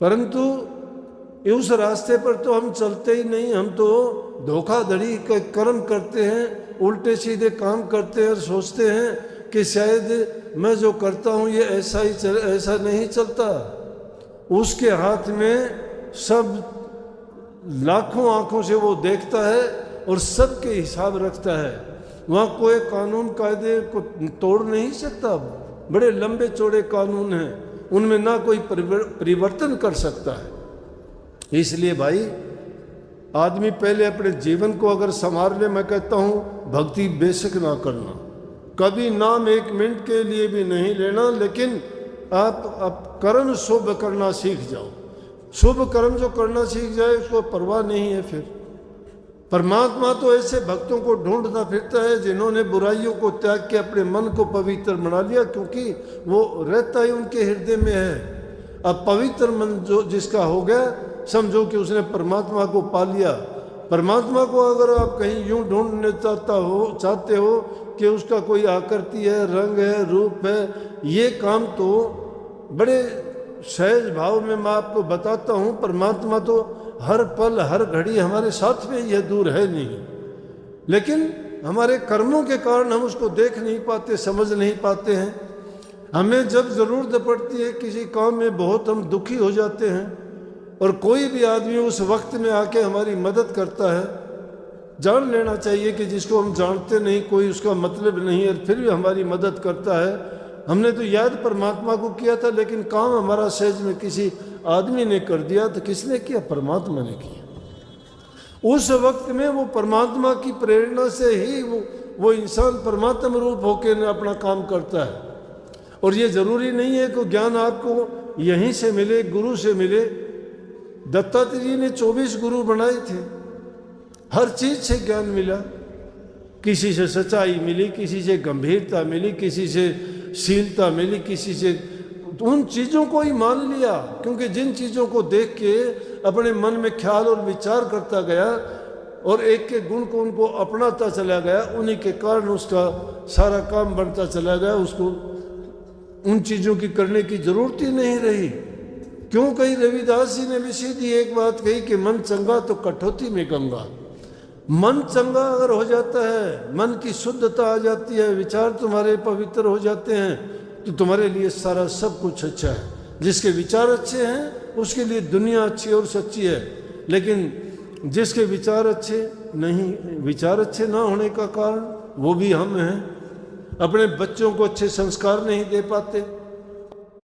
परंतु उस रास्ते पर तो हम चलते ही नहीं, हम तो धोखाधड़ी का कर्म करते हैं, उल्टे सीधे काम करते हैं और सोचते हैं कि शायद मैं जो करता हूँ ये ऐसा नहीं चलता। उसके हाथ में सब लाखों आंखों से वो देखता है और सबके हिसाब रखता है। वहाँ कोई कानून कायदे को तोड़ नहीं सकता। बड़े लंबे चौड़े कानून हैं, उनमें ना कोई परिवर्तन कर सकता है। इसलिए भाई आदमी पहले अपने जीवन को अगर संवार ले, मैं कहता हूँ भक्ति बेशक ना करना, कभी नाम एक मिनट के लिए भी नहीं लेना, लेकिन आप कर्म शुभ करना सीख जाओ। शुभ कर्म जो करना सीख जाए उसको परवाह नहीं है। फिर परमात्मा तो ऐसे भक्तों को ढूंढता फिरता है जिन्होंने बुराइयों को त्याग के अपने मन को पवित्र बना लिया, क्योंकि वो रहता ही उनके हृदय में है। अब पवित्र मन जो जिसका हो गया, समझो कि उसने परमात्मा को पा लिया। परमात्मा को अगर आप कहीं यूं ढूंढने चाहते हो कि उसका कोई आकृति है, रंग है, रूप है, ये काम तो बड़े सहज भाव में मैं आपको बताता हूँ। परमात्मा तो हर पल हर घड़ी हमारे साथ में, यह दूर है नहीं, लेकिन हमारे कर्मों के कारण हम उसको देख नहीं पाते, समझ नहीं पाते हैं। हमें जब ज़रूरत पड़ती है किसी काम में, बहुत हम दुखी हो जाते हैं, और कोई भी आदमी उस वक्त में आके हमारी मदद करता है। जान लेना चाहिए कि जिसको हम जानते नहीं, कोई उसका मतलब नहीं है, फिर भी हमारी मदद करता है। हमने तो याद परमात्मा को किया था, लेकिन काम हमारा सहज में किसी आदमी ने कर दिया, तो किसने किया? परमात्मा ने किया। उस वक्त में वो परमात्मा की प्रेरणा से ही वो इंसान परमात्मा रूप होकर अपना काम करता है। और ये जरूरी नहीं है कि ज्ञान आपको यहीं से मिले, गुरु से मिले। दत्तात्रेय जी ने 24 गुरु बनाए थे, हर चीज से ज्ञान मिला। किसी से सच्चाई मिली, किसी से गंभीरता मिली, किसी से शीलता मिली, किसी से उन चीज़ों को ही मान लिया, क्योंकि जिन चीज़ों को देख के अपने मन में ख्याल और विचार करता गया और एक के गुण को उनको अपनाता चला गया, उन्हीं के कारण उसका सारा काम बनता चला गया। उसको उन चीज़ों की करने की जरूरत ही नहीं रही। क्यों कही? रविदास जी ने भी सीधी एक बात कही कि मन चंगा तो कठौती में गंगा। मन चंगा अगर हो जाता है, मन की शुद्धता आ जाती है, विचार तुम्हारे पवित्र हो जाते हैं, तो तुम्हारे लिए सारा सब कुछ अच्छा है। जिसके विचार अच्छे हैं उसके लिए दुनिया अच्छी और सच्ची है। लेकिन जिसके विचार अच्छे नहीं, विचार अच्छे ना होने का कारण वो भी हम हैं। अपने बच्चों को अच्छे संस्कार नहीं दे पाते,